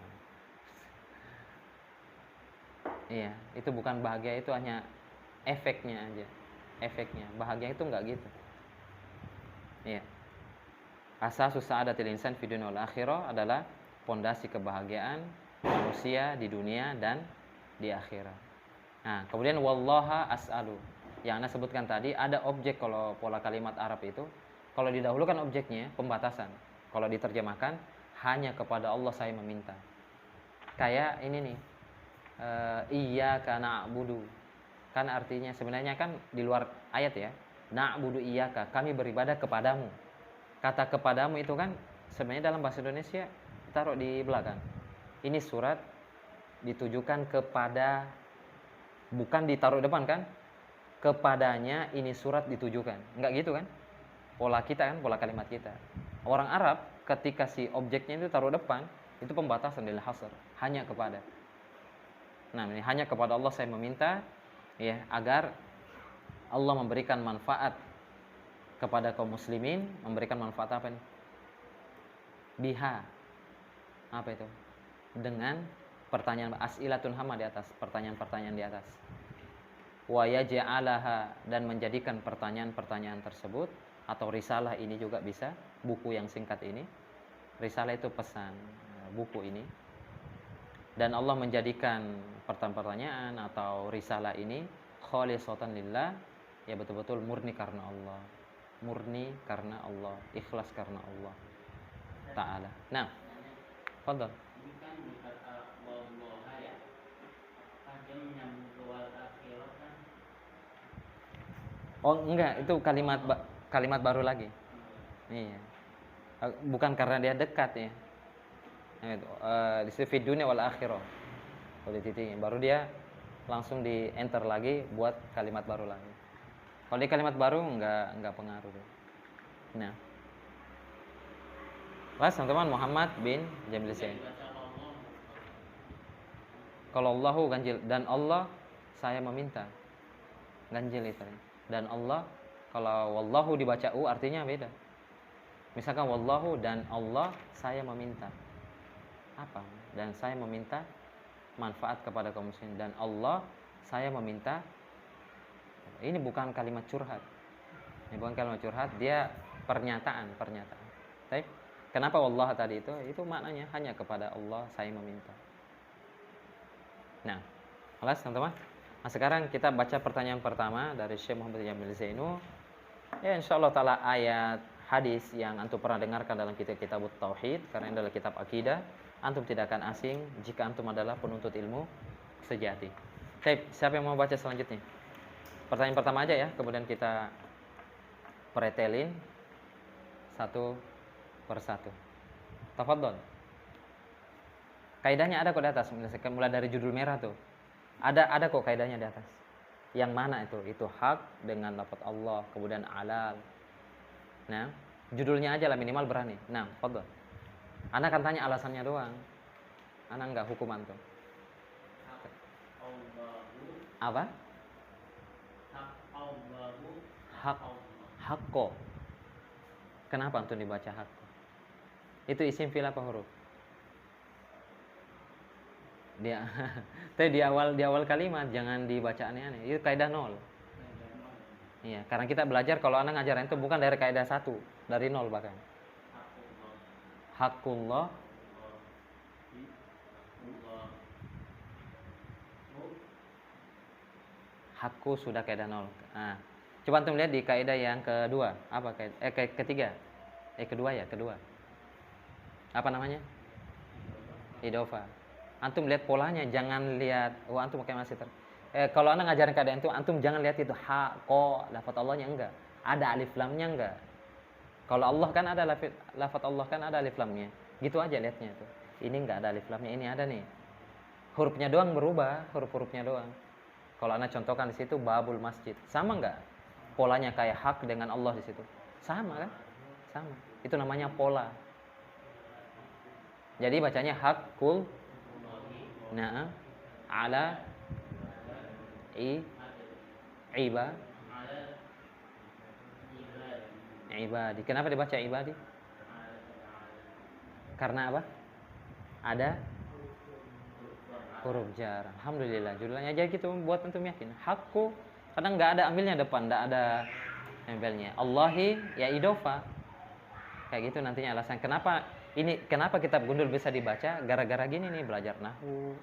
Iya, itu bukan bahagia, itu hanya efeknya aja. Bahagia itu enggak gitu. Iya. Asasus sa'adatil insan fid dunya wal akhirah adalah pondasi kebahagiaan manusia di dunia dan di akhirat. Nah, kemudian wallaha as'alu. Yang Anda sebutkan tadi ada objek kalau pola kalimat Arab itu. Kalau didahulukan objeknya pembatasan. Kalau diterjemahkan hanya kepada Allah saya meminta. Kayak ini nih. Iyyaka na'budu. Kan artinya sebenarnya kan di luar ayat ya. Na'budu iyyaka, kami beribadah kepadamu. Kata kepadamu itu kan sebenarnya dalam bahasa Indonesia taruh di belakang. Ini surat ditujukan kepada, bukan ditaruh depan kan? Kepadanya ini surat ditujukan. Enggak gitu kan? Pola kita kan, pola kalimat kita. Orang Arab ketika si objeknya itu taruh depan, itu pembatasan lil hasr, hanya kepada. Nah, ini hanya kepada Allah saya meminta ya agar Allah memberikan manfaat kepada kaum muslimin, memberikan manfaat apa nih? Biha. Apa itu? Dengan pertanyaan as'ilatun hama di atas, pertanyaan-pertanyaan di atas. Wa yaj'alaha, dan menjadikan pertanyaan-pertanyaan tersebut atau risalah ini juga bisa, buku yang singkat ini. Risalah itu pesan, buku ini. Dan Allah menjadikan pertanyaan atau risalah ini khalisatan lillah, ya betul-betul murni karena Allah. Murni karena Allah, ikhlas karena Allah Ta'ala. Nah, fadhal. Ini kan kata wallaha ya. Apakah dia menyambung ke wal akhirah kan? Oh enggak, itu kalimat baru lagi. Iya. Bukan karena dia dekat ya. Nah, itu di situ dunia wal akhirah. Kalau titiknya baru dia langsung di enter lagi buat kalimat baru lagi. Kalau di kalimat baru enggak pengaruh. Nah. Mas teman-teman Muhammad bin Jamil Zain. Kalau Allahu ganjil dan Allah saya meminta. Ganjil itu. Dan Allah, kalau wallahu dibaca u artinya beda. Misalkan wallahu dan Allah saya meminta. Apa? Dan saya meminta manfaat kepada kaum muslimin, dan Allah saya meminta. Ini bukan kalimat curhat. Ini bukan kalimat curhat, dia pernyataan. Baik. Kenapa wallah tadi itu? Itu maknanya hanya kepada Allah saya meminta. Nah, jelas teman-teman. Nah, sekarang kita baca pertanyaan pertama dari Syekh Muhammad Jamil Zainu. Ya insyaallah taala ayat hadis yang antum pernah dengarkan dalam kitab tauhid, karena ini adalah kitab akidah. Antum tidak akan asing jika antum adalah penuntut ilmu sejati. Baik, siapa yang mau baca selanjutnya? Pertanyaan pertama aja ya, kemudian kita pretelin satu persatu. Tafadhol. Kaidahnya ada kok di atas, mulai dari judul merah tuh. Ada kok kaidahnya di atas. Yang mana itu? Itu hak dengan lafaz Allah, kemudian alal. Nah, judulnya aja lah minimal berani. Nah, tafadhol. Ana akan tanya alasannya doang. Ana enggak hukuman tuh. Apa? Hak. Hakko. Kenapa antum dibaca hakko? Itu isim fi'il apa huruf? Dia tadi di awal kalimat jangan dibaca aneh-aneh. Itu kaidah 0. Iya, karena kita belajar kalau anak ngajarin itu bukan dari kaidah 1, dari 0 bahkan. Hakullah hakku sudah kaidah 0. Nah, coba antum lihat di kaidah yang kedua. Apa kaidah? Ketiga. Kedua. Apa namanya? Idofa. Antum lihat polanya, jangan lihat antum pakai masih kalau anak ngajarin kaidah itu antum jangan lihat itu ha, ko, lafaz Allahnya enggak. Ada alif lamnya enggak? Kalau Allah kan ada lafaz Allah kan ada alif lamnya. Gitu aja lihatnya itu. Ini enggak ada alif lamnya, ini ada nih. Hurufnya doang berubah, huruf-hurufnya doang. Kalau Anda contohkan di situ babul masjid, sama nggak? Polanya kayak hak dengan Allah di situ. Sama kan? Sama. Itu namanya pola. Jadi bacanya hakul nah ala iba ibadi. Kenapa dibaca ibadi? Karena apa? Ada huruf jar. Alhamdulillah. Judulnya aja gitu buat antum yakin. Hakku kadang nggak ada ambilnya depan, nggak ada nempelnya. Allahi ya idofa. Kayak gitu nantinya alasan kenapa kitab Gundul bisa dibaca gara-gara gini nih, belajar nahwu.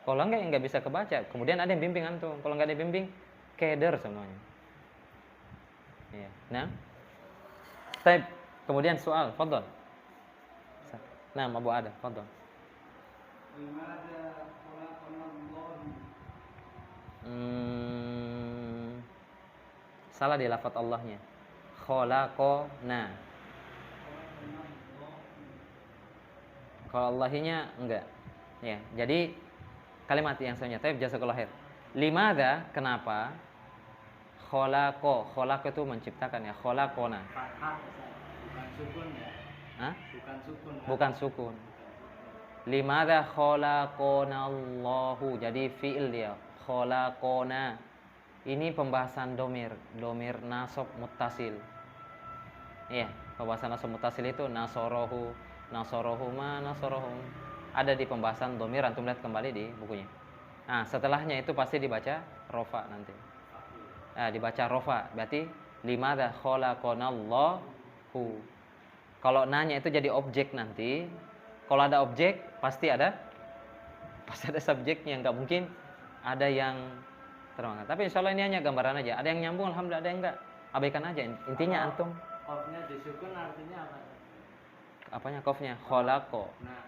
Kalau nggak bisa kebaca. Kemudian ada yang bimbing antum. Kalau nggak ada yang bimbing, keder semuanya. Ya. Nah, type. Kemudian soal, fadhol. Nah, Abu Ada, fadhol. Salah di lafaz Allahnya. Khalaqona. Kalau Allahinya enggak. Ya, jadi kalimat yang selanjutnya, taib jazakallahu khair. Limadza, kenapa? Khalaqo itu menciptakan ya, khalaqona. Fathah, bukan sukun ya. Hah? Bukan sukun. Kan? Bukan sukun. Limadza khalaqonallahu. Jadi fi'il dia. Khalaqona. Ini pembahasan domir nasab muttasil. Iya, pembahasan nasab muttasil itu nasorohu, nasorohuma, nasorohum. Ada di pembahasan domir, antum lihat kembali di bukunya. Nah, setelahnya itu pasti dibaca rofa nanti. Nah, dibaca rofa, berarti limadza khalaqonallahu. Kalau nanya itu jadi objek nanti. Kalau ada objek pasti ada subjeknya, nggak mungkin ada yang terangkan. Tapi insya Allah ini hanya gambaran aja. Ada yang nyambung, alhamdulillah. Ada yang enggak, abaikan aja. Intinya antum. Qafnya disukun artinya apa? Apanya qafnya? Khalaqo. Nah,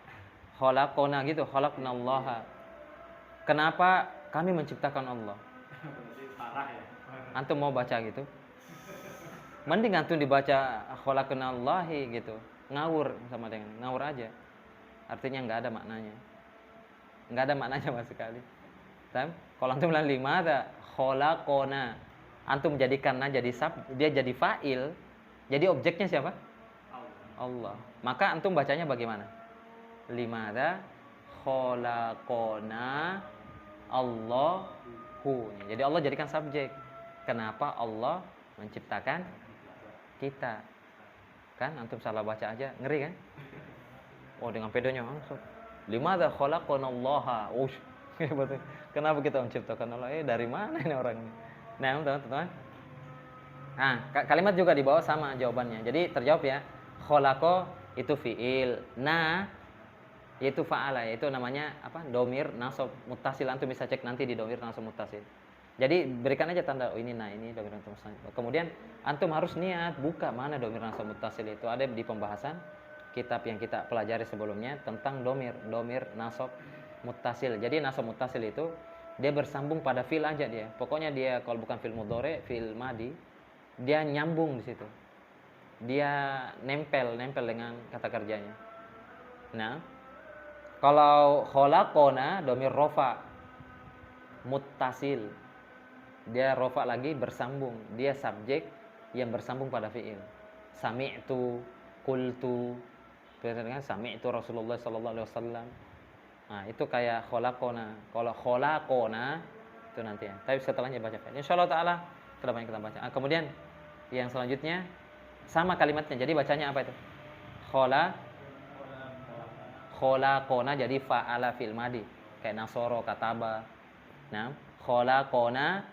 Khalaqona gitu. Khalaqnallaha. Kenapa kami menciptakan Allah? berarti parah ya. Antum mau baca gitu? Mending antum dibaca khalaqnallahi gitu. Ngawur sama dengan ngawur aja. Artinya nggak ada maknanya. Nggak ada maknanya sama sekali. Kalau antum bilang limadza khalaqona, antum jadikannya jadi dia jadi fa'il, jadi objeknya siapa? Allah. Maka antum bacanya bagaimana? Limadza khalaqona Allahu. Jadi Allah jadikan subjek. Kenapa Allah menciptakan kita? Kan antum salah baca aja, ngeri kan? Oh, dengan pedonya langsung. Limadza khalaqonallaha. Oh, betul. Kenapa kita menciptakan Allah? Dari mana ini orang ini? Nah, teman-teman. Nah, kalimat juga di bawah sama jawabannya. Jadi terjawab ya. Khalaqa itu fiil. Na yaitu fa'ala, yaitu namanya apa? Domir nasab muttasil. Antum bisa cek nanti di domir nasab muttasil. Jadi berikan aja tanda ini domir nasab muttasil. Kemudian antum harus niat buka mana domir nasab muttasil itu. Ada di pembahasan kitab yang kita pelajari sebelumnya tentang domir nasab muttasil. Jadi nasab muttasil itu dia bersambung pada fi'il aja dia. Pokoknya dia kalau bukan fi'il mudhari, fi'il madi, dia nyambung di situ. Dia nempel dengan kata kerjanya. Nah, kalau khalaqona domir rofa muttasil. Dia rofa lagi bersambung. Dia subjek yang bersambung pada fi'il. Sami'tu, qultu. Sami'tu Rasulullah sallallahu alaihi wasallam. Nah, itu kayak khalaqona. Kalau khalaqona itu nanti ya. Tapi setelahnya baca. Insyaallah taala kedepannya kita baca. Kemudian yang selanjutnya sama kalimatnya. Jadi bacanya apa itu? Khalaqona jadi fa'ala fil madi. Kayak nasoro, kataba. Nah, khalaqona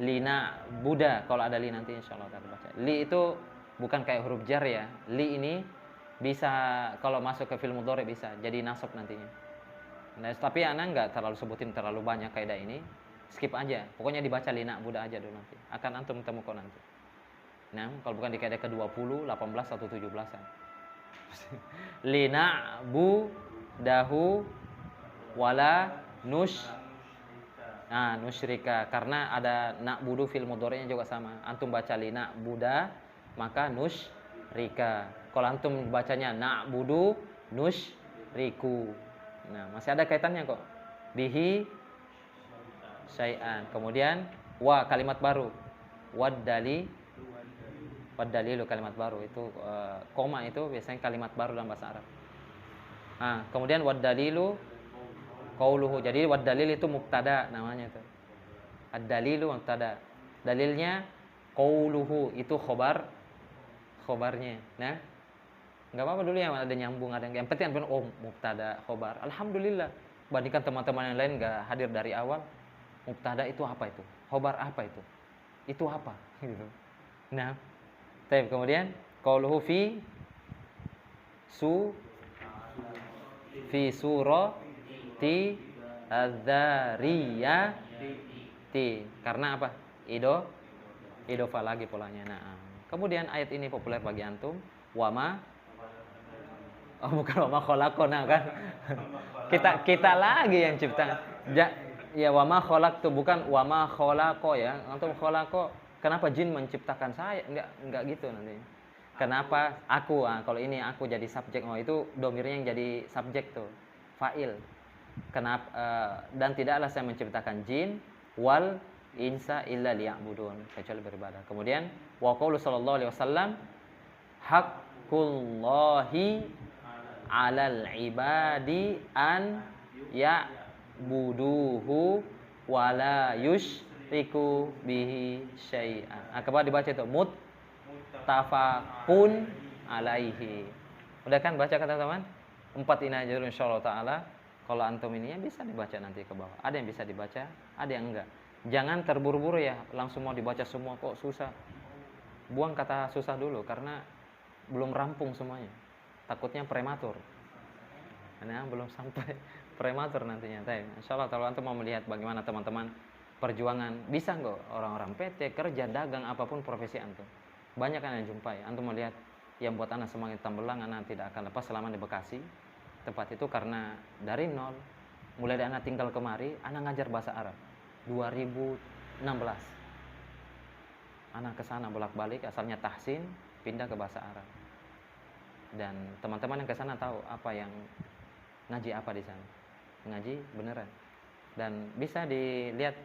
lina buddha. Kalau ada li nanti insyaallah taala baca. Li itu bukan kayak huruf jar ya. Li ini bisa kalau masuk ke fi'il mudhari bisa jadi nasab nantinya. Nah, tapi anak nggak terlalu sebutin terlalu banyak kaidah ini. Skip aja. Pokoknya dibaca lina buddha aja dulu nanti. Akan antum temukan nanti. Nah, kalau bukan di kaidah ke-20, 18 atau 17-an. Lina budahu wala nusyrika. Karena ada na'budu fil mudhari'nya juga sama. Antum baca lina buda maka nusyrika. Kalau antum bacanya na'budu nusyriku. Nah, masih ada kaitannya kok. Bihi syai'an. Kemudian wa kalimat baru. Waddalilu kalimat baru itu koma itu biasanya kalimat baru dalam bahasa Arab. Nah, kemudian waddalilu qauluhu. Jadi waddalil itu mubtada namanya itu. Ad-dalilu mubtada. Dalilnya qauluhu itu khobarnya. Nah, enggak apa-apa dulu yang ada nyambung, ada yang penting mubtada khobar. Alhamdulillah. Bandingkan teman-teman yang lain enggak hadir dari awal. Mubtada itu apa itu? Khobar apa itu? Itu apa? Gitu. Nah, kemudian qauluhu fi surati adz-dzariyati. Karena apa? Idhofah lagi polanya. Nah, kemudian ayat ini populer bagi antum. Bukan wama khalaqna kan. Kita lagi yang cipta. Ya wama khalaqtu bukan wama khalaqo ya. Antum khalaqo, kenapa jin menciptakan saya? Enggak gitu nanti. Kenapa aku? Kalau ini aku jadi subjek, itu domirnya yang jadi subjek tuh, fa'il. Kenapa? Dan tidaklah saya menciptakan jin wal insa illa liya'budun, kecuali beribadah. Kemudian wa qaulu sallallahu alaihi wasallam haqqullahi 'alal ibadi an ya'buduhu wa la yusyriku bihi syai'an. Coba dibaca itu muttafaqun alaihi. Udah kan baca kata teman? 4 ini aja dulu insyaallah taala. Kalau antum ininya bisa dibaca nanti ke bawah. Ada yang bisa dibaca, ada yang enggak. Jangan terburu-buru ya, langsung mau dibaca semua kok susah. Buang kata susah dulu karena belum rampung semuanya. Takutnya prematur. Karena belum sampai prematur nantinya. Insyaallah kalau antum mau melihat bagaimana teman-teman perjuangan, bisa enggak orang-orang PT, kerja, dagang, apapun profesi antum. Banyak kan yang jumpai. Antum melihat yang buat anak semakin tambelang, anak tidak akan lepas selama di Bekasi. Tempat itu karena dari nol, mulai dari anak tinggal kemari, anak ngajar bahasa Arab 2016. Anak ke sana bolak-balik, asalnya tahsin, pindah ke bahasa Arab. Dan teman-teman yang ke sana tahu apa yang ngaji apa di sana. Ngaji beneran. Dan bisa dilihat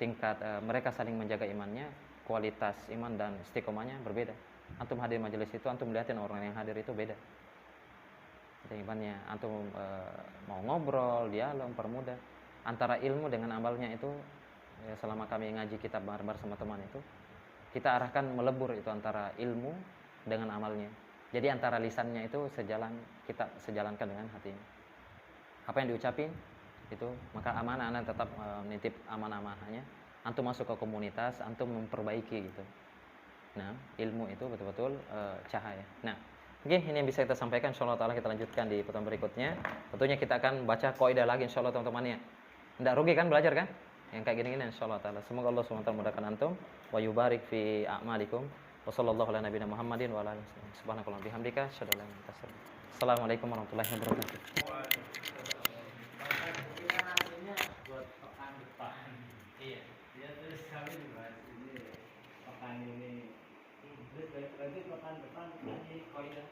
tingkat mereka saling menjaga imannya, kualitas iman dan istiqomahnya berbeda. Antum hadir majelis itu, antum lihatin orang yang hadir itu beda. Imannya, antum mau ngobrol, dialog, permudah antara ilmu dengan amalnya itu. Ya, selama kami ngaji kitab barbar sama teman itu, kita arahkan melebur itu antara ilmu dengan amalnya. Jadi antara lisannya itu kita sejalankan dengan hatinya. Apa yang diucapin itu, maka amanah anak tetap menitip amanah-amanahnya. Antum masuk ke komunitas, antum memperbaiki gitu. Nah, ilmu itu betul-betul cahaya. Nah, oke, ini yang bisa kita sampaikan. Insyaallah taala kita lanjutkan di pertemuan berikutnya. Tentunya kita akan baca kaidah lagi insyaallah teman-teman ya. Enggak rugi kan belajar kan? Yang kayak gini-gini insyaallah taala. Semoga Allah SWT memudahkan antum wa yubarik fi a'malikum. Wa sallallahu ala nabiyina Muhammadin wa ala alihi wasallam. Subhanakallahumma bihamdika asyhadu an la ilaha illa anta astaghfiruka wa atubu ilaik. Assalamualaikum warahmatullahi wabarakatuh. Buat pekan depan. Iya. Dia terus kami bahas ini pekan ini. Terus berarti pekan depan lagi kaidah.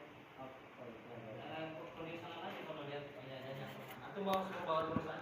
Kalau lihat kaidah-kaidahnya. Atau bawa terus